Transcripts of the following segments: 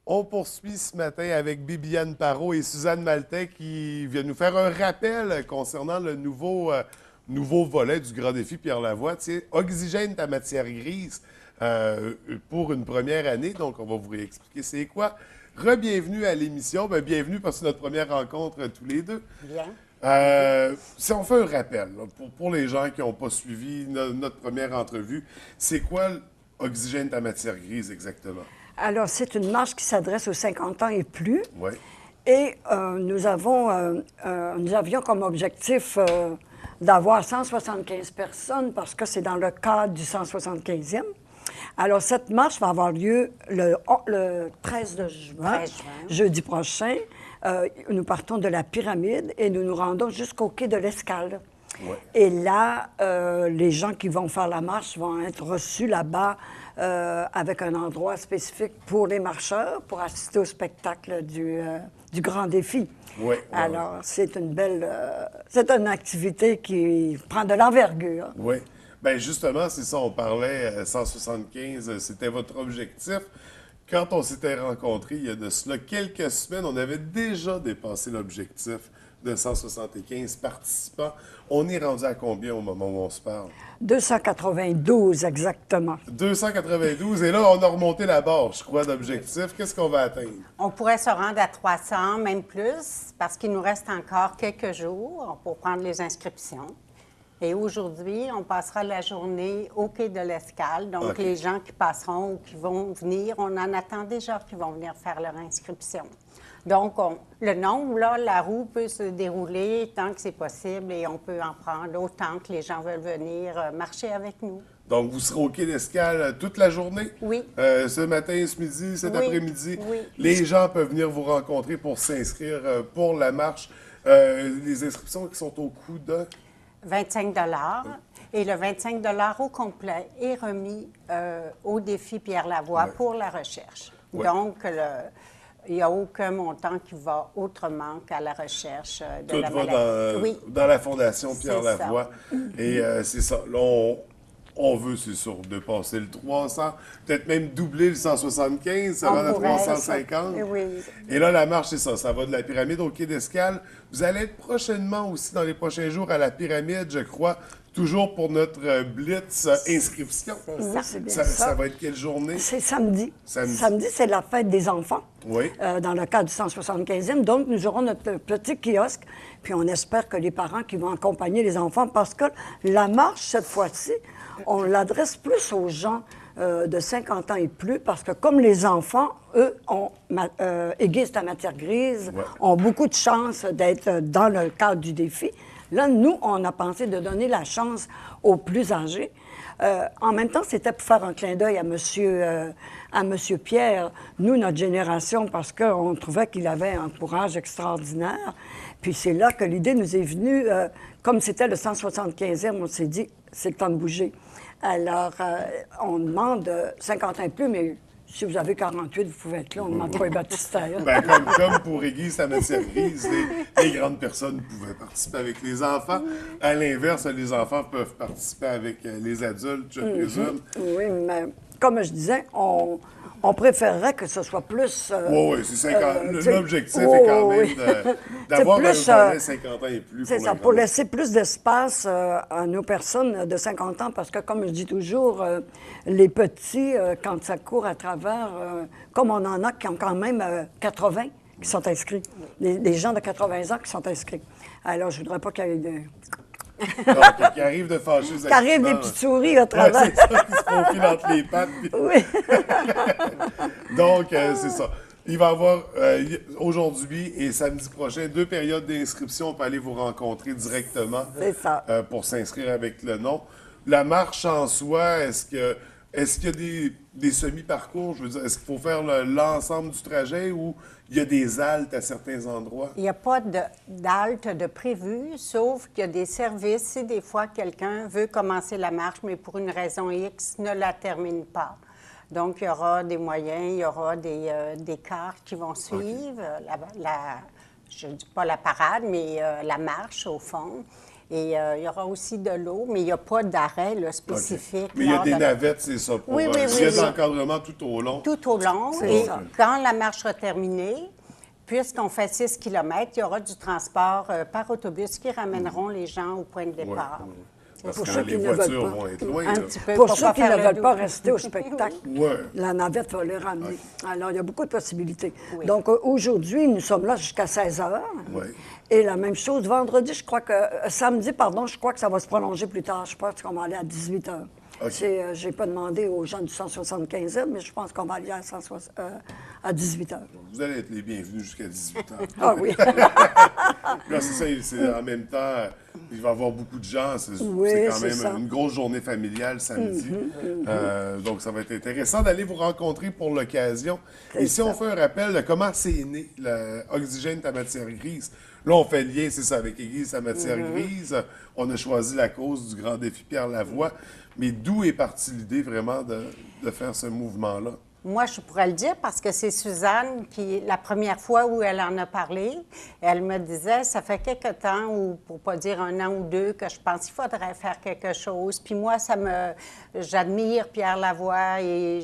On poursuit ce matin avec Bibiane Parot et Suzanne Maltais qui viennent nous faire un rappel concernant le nouveau volet du Grand Défi Pierre Lavoie. Tu sais, oxygène ta matière grise pour une première année. Donc, on va vous réexpliquer c'est quoi. Re-bienvenue à l'émission. Ben, bienvenue parce que c'est notre première rencontre tous les deux. Bien. Si on fait un rappel, là, pour les gens qui n'ont pas suivi notre première entrevue, c'est quoi Oxygène ta matière grise exactement? Alors, c'est une marche qui s'adresse aux 50 ans et plus. Oui. Et nous avions comme objectif d'avoir 175 personnes parce que c'est dans le cadre du 175e. Alors, cette marche va avoir lieu le 13 de juin, 13 juin. jeudi prochain. Nous partons de la pyramide et nous nous rendons jusqu'au quai de l'Escale. Ouais. Et là, les gens qui vont faire la marche vont être reçus là-bas avec un endroit spécifique pour les marcheurs, pour assister au spectacle du Grand Défi. Oui. Alors, c'est une belle... c'est une activité qui prend de l'envergure. Oui. Bien, justement, c'est ça, on parlait 175, c'était votre objectif. Quand on s'était rencontrés, il y a de cela quelques semaines, on avait déjà dépassé l'objectif de 175 participants. On est rendu à combien au moment où on se parle? 292 exactement. 292, et là, on a remonté la barre, je crois, d'objectif. Qu'est-ce qu'on va atteindre? On pourrait se rendre à 300, même plus, parce qu'il nous reste encore quelques jours pour prendre les inscriptions. Et aujourd'hui, on passera la journée au quai de l'Escale. Donc, OK. Les gens qui passeront ou qui vont venir, on en attend déjà qui vont venir faire leur inscription. Donc, le nombre, là, la roue peut se dérouler tant que c'est possible et on peut en prendre autant que les gens veulent venir marcher avec nous. Donc, vous serez au quai d'Escale toute la journée? Oui. Ce matin, ce midi, cet Oui, après-midi? oui. Les gens peuvent venir vous rencontrer pour s'inscrire pour la marche. Les inscriptions qui sont au coût de... 25 et le 25 au complet est remis au défi Pierre Lavoie Ouais. pour la recherche. Ouais. Donc, il n'y a aucun montant qui va autrement qu'à la recherche de Tout la va maladie. Oui. dans la Fondation Pierre C'est ça. Lavoie. Et c'est ça. Là, on veut, c'est sûr, dépasser le 300, peut-être même doubler le 175, ça On va à pourrait, 350. oui. Et là, la marche, c'est ça. Ça va de la pyramide au quai d'Escale. Vous allez être prochainement aussi, dans les prochains jours, à la pyramide, je crois, toujours pour notre Blitz inscription. C'est Oui, ça. c'est bien Ça va être quelle journée? C'est samedi. Samedi. Samedi, c'est la fête des enfants. Oui. Dans le cadre du 175e. Donc, nous aurons notre petit kiosque. Puis, on espère que les parents qui vont accompagner les enfants, parce que la marche, cette fois-ci, on l'adresse plus aux gens de 50 ans et plus, parce que comme les enfants, eux, aiguisent la matière grise, Ouais. ont beaucoup de chances d'être dans le cadre du défi. Là, nous, on a pensé de donner la chance aux plus âgés. En même temps, c'était pour faire un clin d'œil à Monsieur Pierre, nous, notre génération, parce qu'on trouvait qu'il avait un courage extraordinaire. Puis c'est là que l'idée nous est venue. Comme c'était le 175e, on s'est dit, c'est le temps de bouger. Alors, on demande 50 ans et plus, mais si vous avez 48, vous pouvez être là. On ne demande pas les baptistères. Ben, comme pour aiguise sa matière grise, les grandes personnes pouvaient participer avec les enfants. À l'inverse, les enfants peuvent participer avec les adultes, je présume. Oui, mais comme je disais, on préférerait que ce soit plus... Oui, c'est 50. tu sais, L'objectif est quand même oui. d'avoir un plus, volet 50 ans et plus. C'est pour ça, les pour grands. laisser plus d'espace à nos personnes de 50 ans, parce que, comme je dis toujours, les petits, quand ça court à travers, comme on en a qui ont quand même 80 qui sont inscrits, des gens de 80 ans qui sont inscrits. Alors, je voudrais pas qu'il y ait Donc, qui arrive de fâcher qu'il arrive des petites souris à travers. c'est ça qui se profile entre les pattes. puis- Oui. Donc, c'est ça. Il va y avoir aujourd'hui et samedi prochain 2 périodes d'inscription. On peut aller vous rencontrer directement C'est ça. pour s'inscrire avec le nom. La marche en soi, est-ce qu'il y a des semi-parcours? Je veux dire, est-ce qu'il faut faire l'ensemble du trajet ou il y a des haltes à certains endroits? Il n'y a pas d'halte de prévu, sauf qu'il y a des services. Si des fois quelqu'un veut commencer la marche, mais pour une raison X, ne la termine pas. Donc, il y aura des moyens, il y aura des cars qui vont suivre, je ne dis pas la parade, mais la marche, au fond. Et il y aura aussi de l'eau, mais il n'y a pas d'arrêt là, spécifique. Mais il y a lors des de- navettes, c'est ça, pour Oui, oui, oui, s'il y a de oui. l'encadrement tout au long. Tout au long. C'est Et ça. quand la marche sera terminée, puisqu'on fait 6 km, il y aura du transport par autobus qui ramèneront les gens au point de Ouais, départ. ouais. Parce Pour que ceux qui les ne veulent voitures pas. vont être loin. Un là. petit peu. Pour Pour ceux pas qui faire ne le veulent pas dos. rester au spectacle, Ouais. la navette va les ramener. Alors, il y a beaucoup de possibilités. Oui. Donc, aujourd'hui, nous sommes là jusqu'à 16 heures. Oui. Et la même chose, vendredi, je crois que... samedi, pardon, je crois que ça va se prolonger plus tard. Je pense qu'on va aller à 18 heures. OK. Je n'ai pas demandé aux gens du 175e, mais je pense qu'on va aller à 18 heures. Vous allez être les bienvenus jusqu'à 18 ans. Ah oui. Là, c'est ça, en même temps, il va y avoir beaucoup de gens. C'est Oui, c'est quand c'est même ça. une grosse journée familiale samedi. Donc, ça va être intéressant d'aller vous rencontrer pour l'occasion. Et si on fait un rappel de comment c'est né, l'Oxygène, ta matière grise, là, on fait le lien, c'est ça, avec Église, ta matière grise. On a choisi la cause du grand défi Pierre Lavoie. Mais d'où est partie l'idée vraiment de faire ce mouvement-là? Moi, je pourrais le dire parce que c'est Suzanne qui, la première fois où elle en a parlé, elle me disait, ça fait quelque temps, ou pour pas dire un an ou deux, que je pense qu'il faudrait faire quelque chose. Puis moi, j'admire Pierre Lavoie et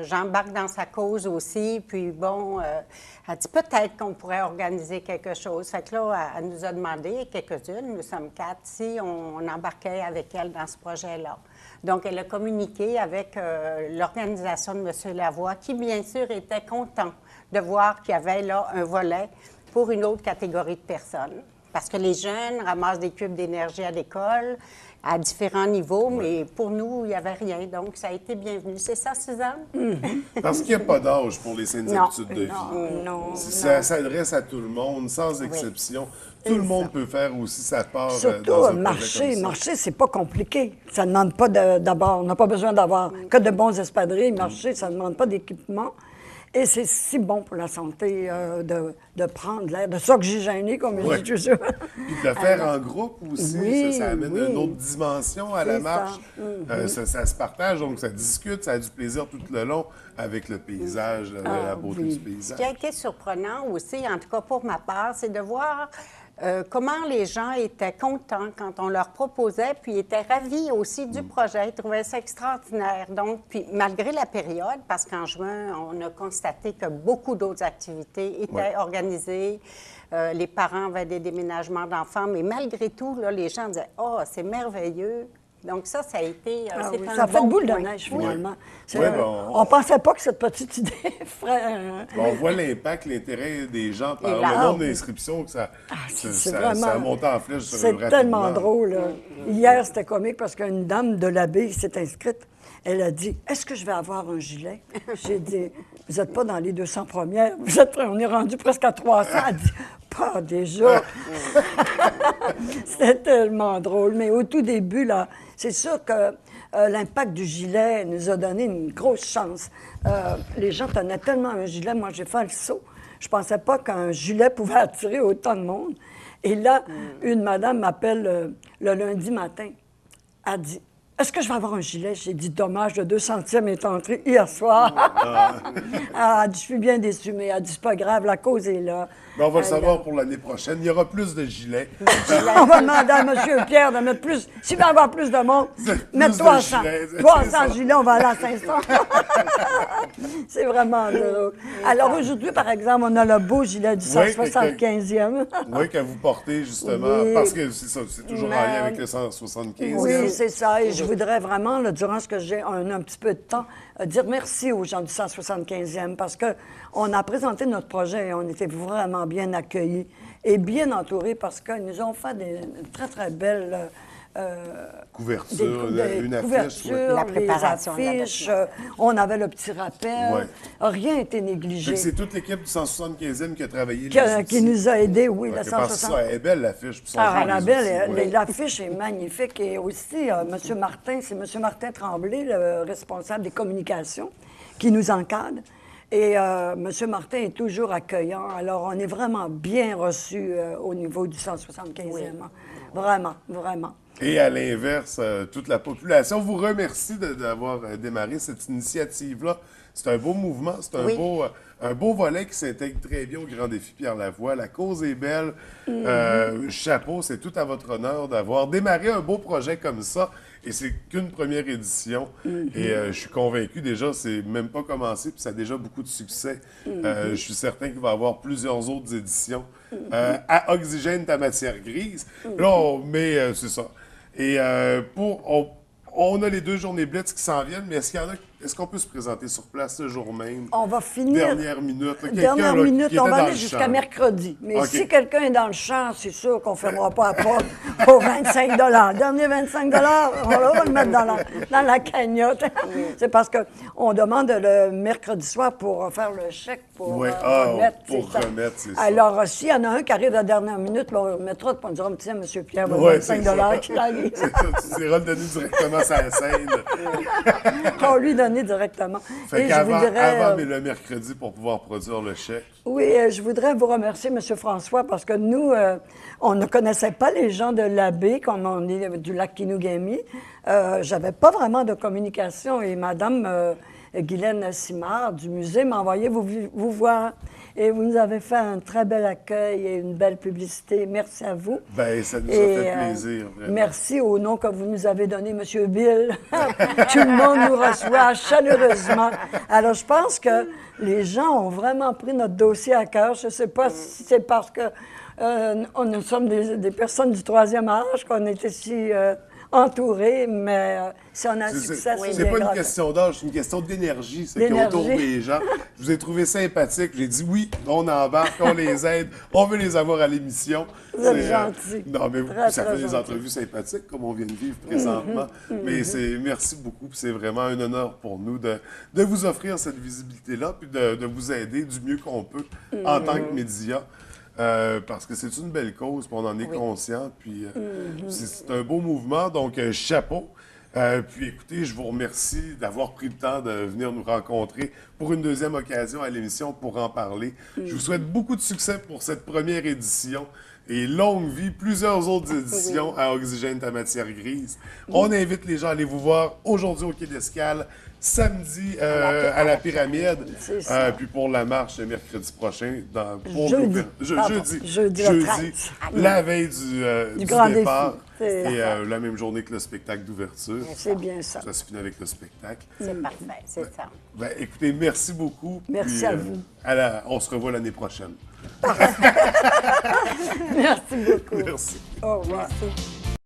j'embarque dans sa cause aussi. Puis bon, elle dit peut-être qu'on pourrait organiser quelque chose. Fait que là, elle nous a demandé, quelques-unes, nous sommes 4, si on embarquait avec elle dans ce projet-là. Donc, elle a communiqué avec l'organisation de M. Lavoie, qui, bien sûr, était content de voir qu'il y avait là un volet pour une autre catégorie de personnes. Parce que les jeunes ramassent des cubes d'énergie à l'école, à différents niveaux, mais pour nous, il n'y avait rien. Donc, ça a été bienvenu. C'est ça, Suzanne? Parce qu'il n'y a pas d'âge pour les saines Non. habitudes de vie. Non. Ça s'adresse à tout le monde, sans exception. Tout le monde peut faire aussi sa part Surtout, dans un projet marcher, comme ça. marcher, c'est pas compliqué. Ça ne demande pas d'abord, on n'a pas besoin d'avoir que de bons espadrilles. Marcher, ça ne demande pas d'équipement. Et c'est si bon pour la santé de prendre l'air, de s'oxygéner, comme je dis toujours. Puis de le faire en groupe aussi, Oui, ça amène oui. une autre dimension à la C'est marche. ça. Ça se partage, donc ça discute, ça a du plaisir tout le long avec le paysage, la beauté oui. du Ce paysage. qui a été surprenant aussi, en tout cas pour ma part, c'est de voir comment les gens étaient contents quand on leur proposait, puis étaient ravis aussi du projet. Ils trouvaient ça extraordinaire. Donc, puis malgré la période, parce qu'en juin, on a constaté que beaucoup d'autres activités étaient organisées. Les parents avaient des déménagements d'enfants, mais malgré tout, là, les gens disaient « Oh, c'est merveilleux ». Donc ça a été... Ah c'est oui, un ça a fait bon boule de point. neige, finalement. Oui, bon. On ne pensait pas que cette petite idée ferait... On voit l'impact, l'intérêt des gens par Et le là- nombre d'inscriptions que ça a monté en flèche C'est rapidement. tellement drôle. Là. Hier, c'était comique parce qu'une dame de l'abbé s'est inscrite. Elle a dit, est-ce que je vais avoir un gilet? J'ai dit, vous n'êtes pas dans les 200 premières. On est rendu presque à 300. Elle dit, pas déjà. C'était tellement drôle. Mais au tout début, là, c'est sûr que l'impact du gilet nous a donné une grosse chance. Les gens tenaient tellement un gilet. Moi, j'ai fait le saut. Je ne pensais pas qu'un gilet pouvait attirer autant de monde. Et là, une madame m'appelle le lundi matin. Elle dit, est-ce que je vais avoir un gilet? J'ai dit, dommage, le 200e est entré hier soir. Elle a dit, je suis bien déçue, mais elle a dit, c'est pas grave, la cause est là. Mais on va le savoir pour l'année prochaine. Il y aura plus de gilets. On va demander à M. Pierre de mettre plus. S'il veut avoir plus de monde, mettre de 300. gilets, c'est 300 ça. gilets, on va aller à 500. C'est vraiment drôle. Alors aujourd'hui, par exemple, on a le beau gilet du Oui, 175e. Oui, que vous portez justement, Oui. parce que c'est ça, c'est toujours en lien avec le 175e. Oui, c'est ça. Et je voudrais vraiment, là, durant ce que j'ai un petit peu de temps, dire merci aux gens du 175e parce qu'on a présenté notre projet et on était vraiment bien accueillis et bien entourés parce qu'ils nous ont fait des très, très belles Couverture, une affiche. couvertures, La les préparation de affiches. l'événement. On avait le petit rappel. Ouais. Rien n'était Fait négligé. que c'est toute l'équipe du 175e qui a travaillé Qui là-dessus. nous a aidés, oui, Ouais, le que parce que 160. ça, elle est belle l'affiche. puis son Ah, jeu, la les belle, outils, ouais. l'affiche est magnifique. Et aussi, M. Martin, c'est M. Martin Tremblay, le responsable des communications, qui nous encadre. Et M. Martin est toujours accueillant. Alors, on est vraiment bien reçus au niveau du 175e. Vraiment, vraiment. Et à l'inverse, toute la population vous remercie d'avoir démarré cette initiative-là. C'est un beau mouvement, c'est un beau volet qui s'intègre très bien au Grand Défi Pierre Lavoie. La cause est belle. Chapeau, c'est tout à votre honneur d'avoir démarré un beau projet comme ça. Et c'est qu'une première édition. Et je suis convaincu déjà, c'est même pas commencé, puis ça a déjà beaucoup de succès. Je suis certain qu'il va y avoir plusieurs autres éditions. À Oxygène, ta matière grise. Là, mais c'est ça. Et on a les 2 journées Blitz qui s'en viennent, mais est-ce qu'on peut se présenter sur place le jour même? On va finir. Dernière minute. Là, Dernière là, minute, qui était on va dans aller le jusqu'à champ. mercredi. Mais OK. si quelqu'un est dans le champ, c'est sûr qu'on ne fermera pas à porte pour 25 Dernier 25 on va le mettre dans la cagnotte. C'est parce qu'on demande le mercredi soir pour faire le chèque pour remettre. Pour c'est ça. remettre, c'est ça. Alors, s'il y en a un qui arrive à la dernière minute, on le remettra, puis on dira, tiens, M. Pierre, Ouais, 25 c'est ça. qui arrive. C'est ça, tu iras le donner directement sur la scène. On lui donner directement. Fait Et qu'avant, je voudrais, mais le mercredi pour pouvoir produire le chèque. oui, je voudrais vous remercier, M. François, parce que nous, on ne connaissait pas les gens de l'abbé, comme on est du lac Kinugami. J'avais pas vraiment de communication et Mme Guylaine Simard du musée m'a envoyé vous voir. Et vous nous avez fait un très bel accueil et une belle publicité. Merci à vous. Bien, ça nous a fait plaisir, vraiment. Merci au nom que vous nous avez donné, M. Bill. Tout le monde nous reçoit chaleureusement. Alors, je pense que les gens ont vraiment pris notre dossier à cœur. Je ne sais pas si c'est parce que nous sommes des personnes du 3e âge qu'on est ici entourés, mais si on a un succès, c'est pas une question d'âge, c'est une question d'énergie, ce qui est autour des gens. Je vous ai trouvé sympathique. J'ai dit oui, on embarque, on les aide, on veut les avoir à l'émission. Vous êtes gentil. Non, mais Très, ça très fait des gentil. entrevues sympathiques, comme on vient de vivre présentement. Mais merci beaucoup, puis c'est vraiment un honneur pour nous de vous offrir cette visibilité-là, puis de vous aider du mieux qu'on peut en tant que média. Parce que c'est une belle cause, puis on en est conscient, puis c'est un beau mouvement, donc chapeau. Puis écoutez, je vous remercie d'avoir pris le temps de venir nous rencontrer pour une deuxième occasion à l'émission pour en parler. Je vous souhaite beaucoup de succès pour cette première édition et longue vie, plusieurs autres éditions à Oxygène, ta matière grise. On invite les gens à aller vous voir aujourd'hui au Quai d'Escale, samedi à la Pyramide, C'est ça. puis pour la marche le mercredi prochain, Jeudi le 13. la veille du grand départ. défi. Et la même journée que le spectacle d'ouverture. C'est bien ça. Ça se finit avec le spectacle. C'est parfait, c'est ça. Ben, écoutez, merci beaucoup. Merci puis, à vous. On se revoit l'année prochaine. Merci beaucoup. Merci. Au revoir. Merci.